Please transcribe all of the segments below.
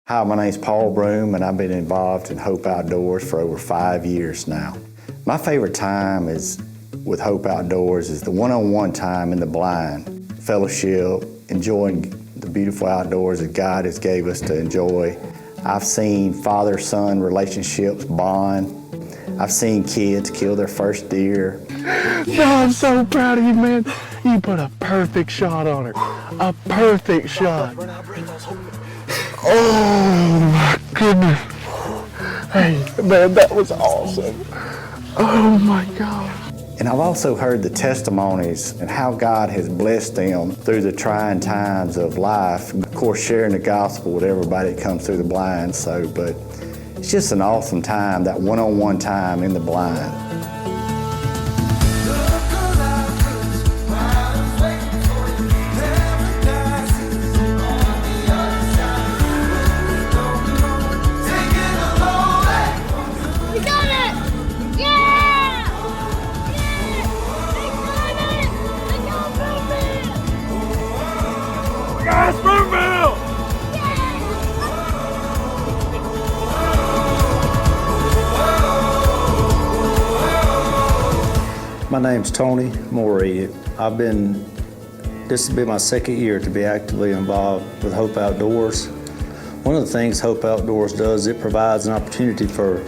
Hi, my name's Paul Broom, and I've been involved in Hope Outdoors for over 5 years now. My favorite time with Hope Outdoors is the one-on-one time in the blind, fellowship, enjoying the beautiful outdoors that God has gave us to enjoy. I've seen father-son relationships bond. I've seen kids kill their first deer. No, I'm so proud of you, man. You put a perfect shot on her. A perfect shot. Oh, my goodness. Hey, man, that was awesome. Oh, my God. And I've also heard the testimonies and how God has blessed them through the trying times of life. Of course, sharing the gospel with everybody that comes through the blind. But it's just an awesome time, that one-on-one time in the blind. My name's Tony Mory. This will be my second year to be actively involved with Hope Outdoors. One of the things Hope Outdoors does, it provides an opportunity for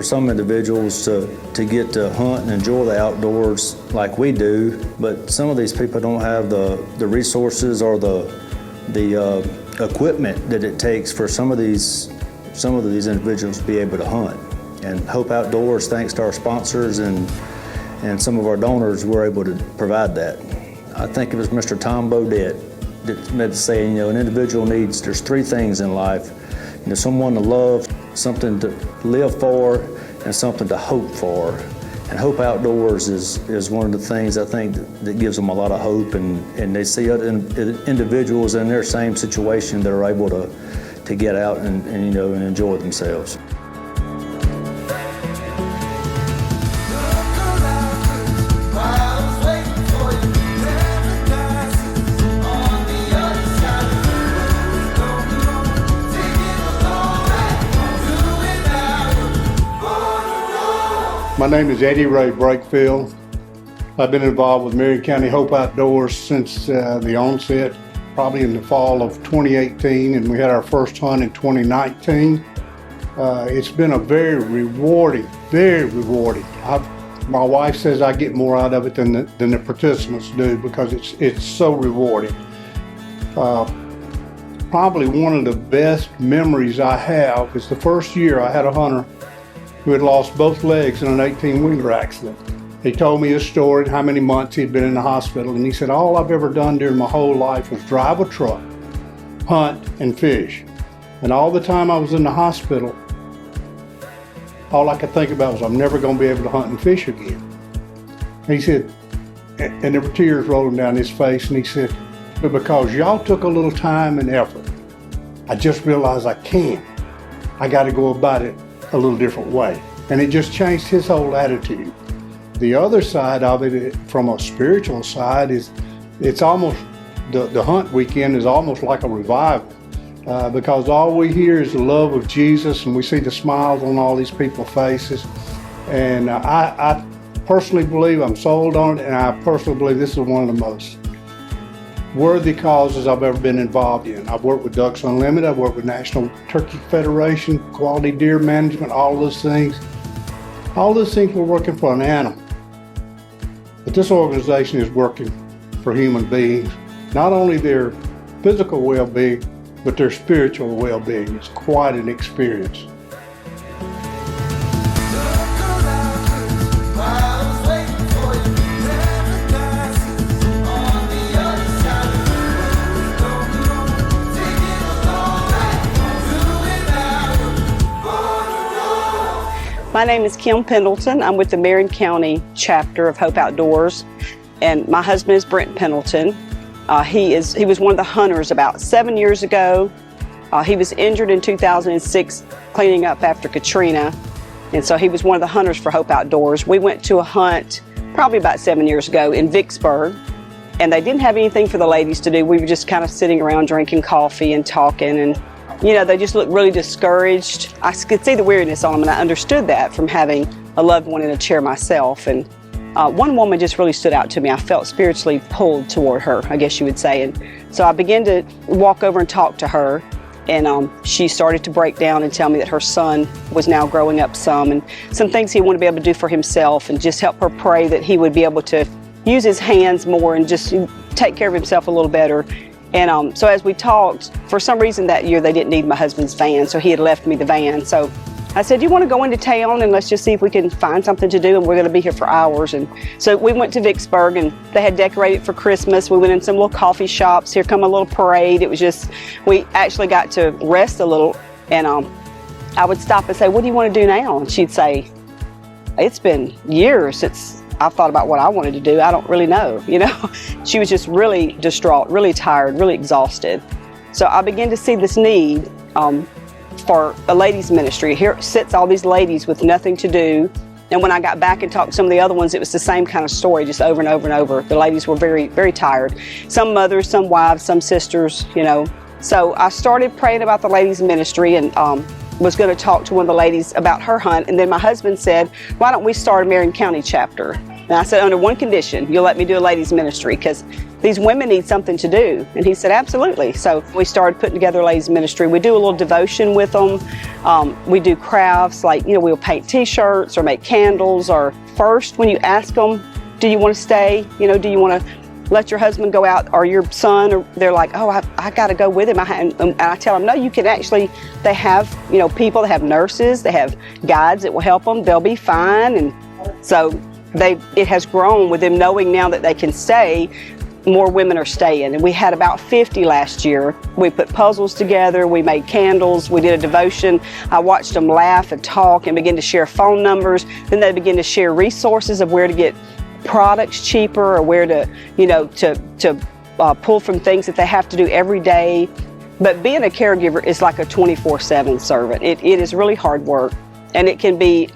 some individuals to get to hunt and enjoy the outdoors like we do, but some of these people don't have the resources or the equipment that it takes for some of these individuals to be able to hunt. And Hope Outdoors, thanks to our sponsors and some of our donors, were able to provide that. I think it was Mr. Tom Bodett that meant to say, an individual needs, there's three things in life. Someone to love, something to live for, and something to hope for. And Hope Outdoors is one of the things I think that gives them a lot of hope, and they see other individuals in their same situation that are able to get out and enjoy themselves. My name is Ray Breakfield. I've been involved with Marion County Hope Outdoors since the onset, probably in the fall of 2018, and we had our first hunt in 2019. It's been a very rewarding. My wife says I get more out of it than the participants do because it's so rewarding. Probably one of the best memories I have is the first year I had a hunter who had lost both legs in an 18-wheeler accident. He told me his story and how many months he'd been in the hospital, and he said, all I've ever done during my whole life was drive a truck, hunt, and fish. And all the time I was in the hospital, all I could think about was I'm never going to be able to hunt and fish again. He said, and there were tears rolling down his face, and he said, but because y'all took a little time and effort, I just realized I can't. I got to go about it a little different way. And it just changed his whole attitude. The other side of it, from a spiritual side, is it's almost, the hunt weekend is almost like a revival because all we hear is the love of Jesus, and we see the smiles on all these people's faces. And I personally believe, I'm sold on it, and I personally believe this is one of the most worthy causes I've ever been involved in. I've worked with Ducks Unlimited, I've worked with National Turkey Federation, Quality Deer Management, all those things. All those things were working for an animal. But this organization is working for human beings, not only their physical well-being, but their spiritual well-being. It's quite an experience. My name is Kim Pendleton. I'm with the Marion County chapter of Hope Outdoors, and my husband is Brent Pendleton. He was one of the hunters about 7 years ago. He was injured in 2006 cleaning up after Katrina, and so he was one of the hunters for Hope Outdoors. We went to a hunt probably about 7 years ago in Vicksburg, and they didn't have anything for the ladies to do. We were just kind of sitting around drinking coffee and talking, and you know, they just looked really discouraged. I could see the weariness on them, and I understood that from having a loved one in a chair myself. And one woman just really stood out to me. I felt spiritually pulled toward her, I guess you would say. And so I began to walk over and talk to her, and she started to break down and tell me that her son was now growing up some, and some things he wanted to be able to do for himself, and just help her pray that he would be able to use his hands more and just take care of himself a little better. And so as we talked, for some reason that year they didn't need my husband's van, so he had left me the van. So I said, do you want to go into town and let's just see if we can find something to do, and we're going to be here for hours. And so we went to Vicksburg, and they had decorated for Christmas. We went in some little coffee shops. Here come a little parade. It was just, we actually got to rest a little, and I would stop and say, what do you want to do now? And she'd say, it's been years since I've thought about what I wanted to do. I don't really know, you know. She was just really distraught, really tired, really exhausted. So I began to see this need for a ladies' ministry. Here sits all these ladies with nothing to do. And when I got back and talked to some of the other ones, it was the same kind of story, just over and over and over. The ladies were very, very tired. Some mothers, some wives, some sisters, you know. So I started praying about the ladies' ministry, and was going to talk to one of the ladies about her hunt. And then my husband said, why don't we start a Marion County chapter? And I said, under one condition, you'll let me do a ladies' ministry, because these women need something to do. And he said, absolutely. So we started putting together a ladies' ministry. We do a little devotion with them. We do crafts, like, you know, we'll paint t-shirts or make candles. Or first, when you ask them, do you want to stay? You know, do you want to let your husband go out, or your son? Or they're like, oh, I got to go with him. And I tell them, no, you can actually, they have, you know, people, they have nurses, they have guides that will help them. They'll be fine. And so it has grown with them knowing now that they can stay. More women are staying, and we had about 50 last year. We put puzzles together, we made candles, we did a devotion. I watched them laugh and talk and begin to share phone numbers. Then they begin to share resources of where to get products cheaper, or where to, you know, to pull from things that they have to do every day. But being a caregiver is like a 24/7 servant. It is really hard work, and it can be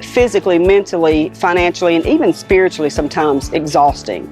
physically, mentally, financially, and even spiritually sometimes exhausting.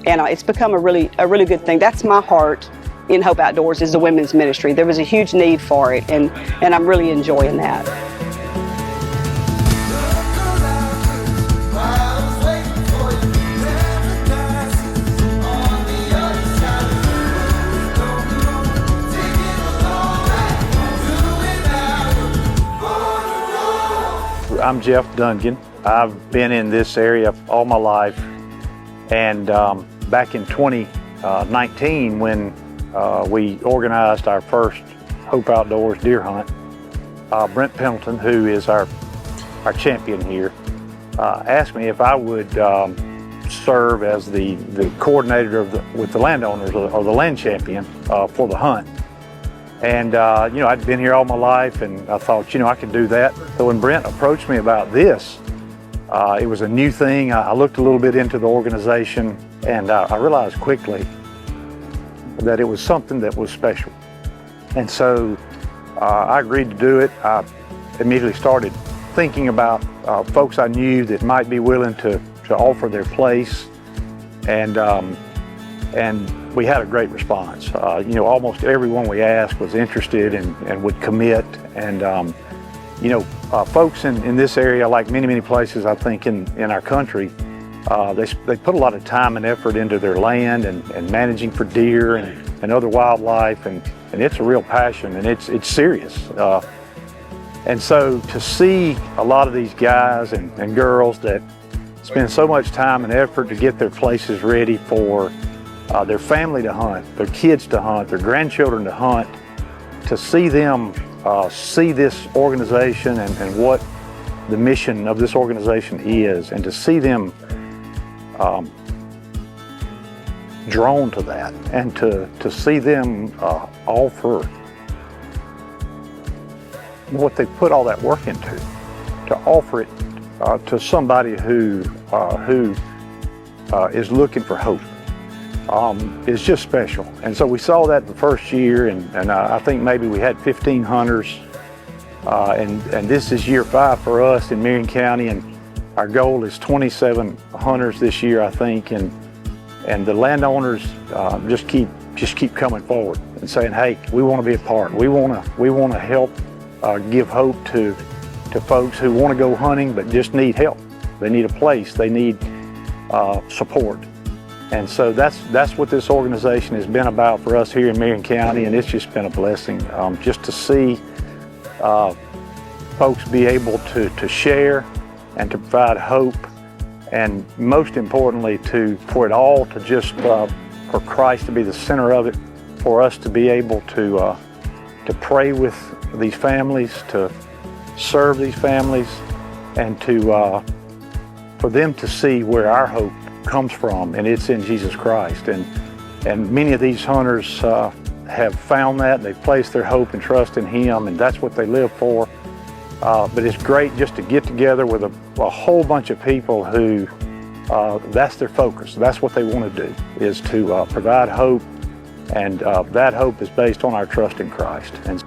And it's become a really good thing. That's my heart in Hope Outdoors, is the women's ministry. There was a huge need for it, and I'm really enjoying that. I'm Jeff Duncan. I've been in this area all my life, and back in 2019 when we organized our first Hope Outdoors deer hunt, Brent Pendleton, who is our champion here, asked me if I would serve as the coordinator with the landowners, or the land champion for the hunt. And you know, I'd been here all my life, and I thought, you know, I could do that. So when Brent approached me about this, it was a new thing. I looked a little bit into the organization, and I realized quickly that it was something that was special. And so I agreed to do it. I immediately started thinking about folks I knew that might be willing to offer their place, and we had a great response. You know, almost everyone we asked was interested and would commit. And you know, folks in this area, like many places I think in our country, they put a lot of time and effort into their land and managing for deer and other wildlife, and it's a real passion, and it's serious. And so to see a lot of these guys and girls that spend so much time and effort to get their places ready for their family to hunt, their kids to hunt, their grandchildren to hunt, to see them see this organization and what the mission of this organization is, and to see them drawn to that, and to see them offer what they put all that work into, to offer it to somebody who is looking for hope, is just special. And so we saw that the first year, and I think maybe we had 15 hunters, and this is year 5 for us in Marion County, and our goal is 27 hunters this year, I think, and the landowners just keep just keep coming forward and saying, hey, we want to be a part. We want to help give hope to folks who want to go hunting but just need help. They need a place. They need support. And so that's what this organization has been about for us here in Marion County, and it's just been a blessing just to see folks be able to share and to provide hope, and most importantly for it all to just for Christ to be the center of it, for us to be able to pray with these families, to serve these families, and for them to see where our hope comes from, and it's in Jesus Christ. And many of these hunters have found that. They've placed their hope and trust in Him, and that's what they live for. But it's great just to get together with a whole bunch of people who that's their focus. That's what they want to do, is to provide hope, and that hope is based on our trust in Christ. And